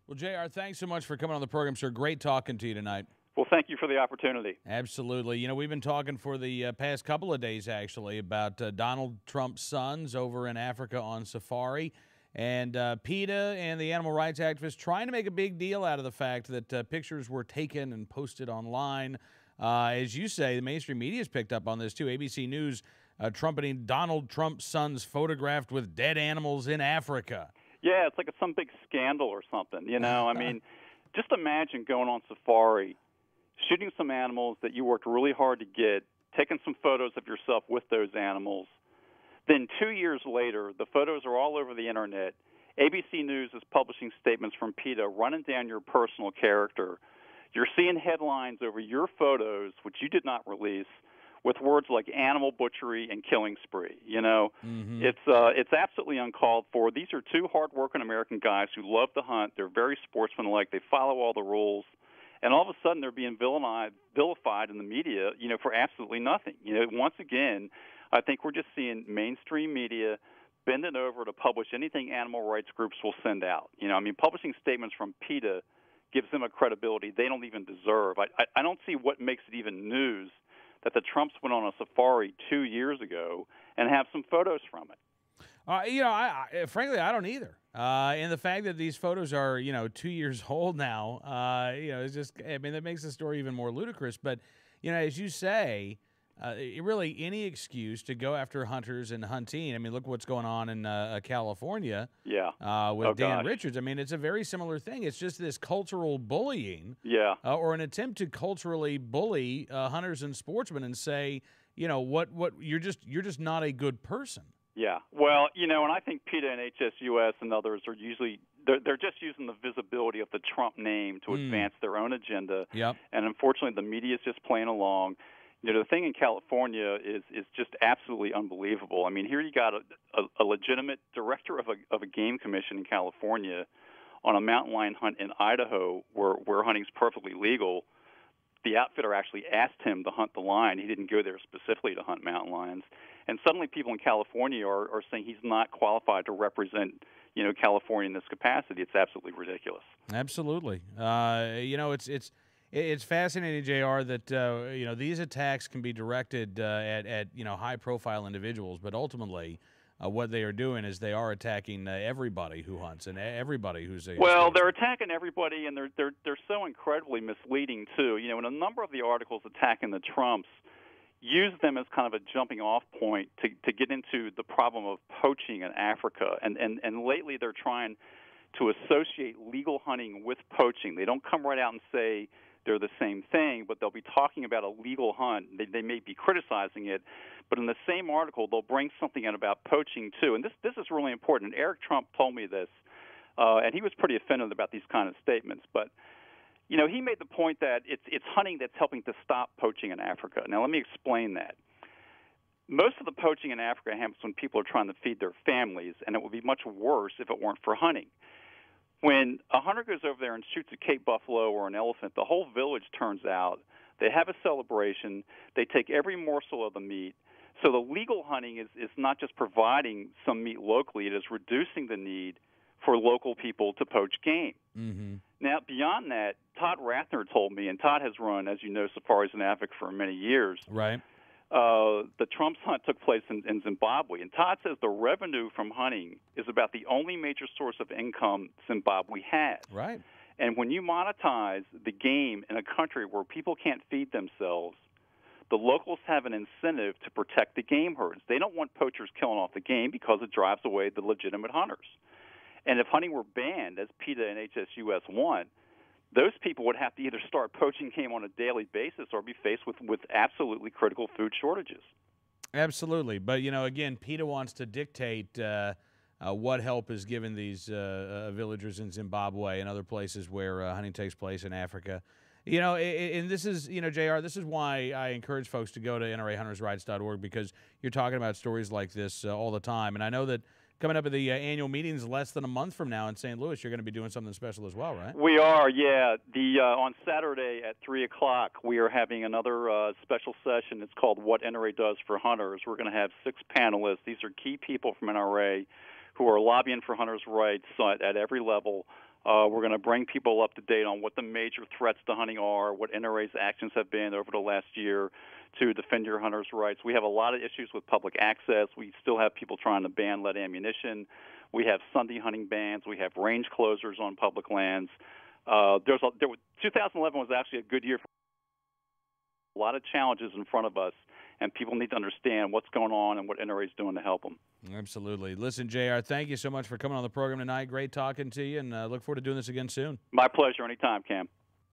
Well, JR, thanks so much for coming on the program, sir. Great talking to you tonight. Well, thank you for the opportunity. Absolutely. You know, we've been talking for the past couple of days, actually, about Donald Trump's sons over in Africa on safari. And PETA and the animal rights activists trying to make a big deal out of the fact that pictures were taken and posted online. As you say, the mainstream media has picked up on this, too. ABC News trumpeting Donald Trump's sons photographed with dead animals in Africa. Yeah, it's like some big scandal or something, you know. I mean, just imagine going on safari, shooting some animals that you worked really hard to get, taking some photos of yourself with those animals. Then 2 years later, the photos are all over the Internet. ABC News is publishing statements from PETA running down your personal character. You're seeing headlines over your photos, which you did not release, with words like animal butchery and killing spree. You know, it's absolutely uncalled for. These are two hardworking American guys who love to hunt. They're very sportsmanlike. They follow all the rules. And all of a sudden, they're being vilified in the media, you know, for absolutely nothing. You know, once again, I think we're just seeing mainstream media bending over to publish anything animal rights groups will send out. You know, I mean, publishing statements from PETA gives them a credibility they don't even deserve. I don't see what makes it even news that the Trumps went on a safari 2 years ago and have some photos from it. You know, frankly, I don't either. And the fact that these photos are, 2 years old now, it's just, I mean, that makes the story even more ludicrous. But, as you say, really any excuse to go after hunters and hunting. I mean, look what's going on in California with Dan Richards. I mean, it's a very similar thing. It's just this cultural bullying or an attempt to culturally bully hunters and sportsmen and say, what you're just not a good person. Yeah, well, and I think PETA and HSUS and others are usually they're just using the visibility of the Trump name to advance their own agenda. Yep. And unfortunately, the media is just playing along. The thing in California is just absolutely unbelievable. I mean, here you got a legitimate director of a game commission in California on a mountain lion hunt in Idaho where hunting's perfectly legal. The outfitter actually asked him to hunt the lion. He didn't go there specifically to hunt mountain lions. And suddenly people in California are saying he's not qualified to represent, California in this capacity. It's absolutely ridiculous. Absolutely. It's fascinating, JR, that, these attacks can be directed at high-profile individuals, but ultimately what they are doing is they are attacking everybody who hunts and everybody who's a Well, they're attacking everybody, and they're so incredibly misleading, too. And a number of the articles attacking the Trumps use them as kind of a jumping-off point to get into the problem of poaching in Africa. And lately they're trying to associate legal hunting with poaching. They don't come right out and say they're the same thing, but they'll be talking about a legal hunt. They may be criticizing it, but in the same article, they'll bring something in about poaching, too. And this is really important. And Eric Trump told me this, and he was pretty offended about these kind of statements. But, he made the point that it's hunting that's helping to stop poaching in Africa. Now, let me explain that. Most of the poaching in Africa happens when people are trying to feed their families, and it would be much worse if it weren't for hunting. When a hunter goes over there and shoots a Cape buffalo or an elephant, the whole village turns out. They have a celebration. They take every morsel of the meat. So the legal hunting is not just providing some meat locally. It is reducing the need for local people to poach game. Mm-hmm. Now, beyond that, Todd Rathner told me, and Todd has run, as you know, safaris in Africa for many years. Right. The Trump's hunt took place in Zimbabwe, and Todd says the revenue from hunting is about the only major source of income Zimbabwe has. Right. And when you monetize the game in a country where people can't feed themselves, the locals have an incentive to protect the game herds. They don't want poachers killing off the game because it drives away the legitimate hunters. And if hunting were banned, as PETA and HSUS want, those people would have to either start poaching game on a daily basis or be faced with absolutely critical food shortages. Absolutely. But, again, PETA wants to dictate what help is given these villagers in Zimbabwe and other places where hunting takes place in Africa. And this is, JR, this is why I encourage folks to go to NRAHuntersRights.org, because you're talking about stories like this all the time. And I know that coming up at the annual meetings less than a month from now in St. Louis, you're going to be doing something special as well, right? We are, yeah. On Saturday at 3 o'clock, we are having another special session. It's called What NRA Does for Hunters. We're going to have 6 panelists. These are key people from NRA who are lobbying for hunters' rights at every level. We're going to bring people up to date on what the major threats to hunting are, what NRA's actions have been over the last year to defend your hunters' rights. We have a lot of issues with public access. We still have people trying to ban lead ammunition. We have Sunday hunting bans. We have range closures on public lands. 2011 was actually a good year for a lot of challenges in front of us, and people need to understand what's going on and what NRA is doing to help them. Absolutely. Listen, JR, thank you so much for coming on the program tonight. Great talking to you, and look forward to doing this again soon. My pleasure. Anytime, Cam.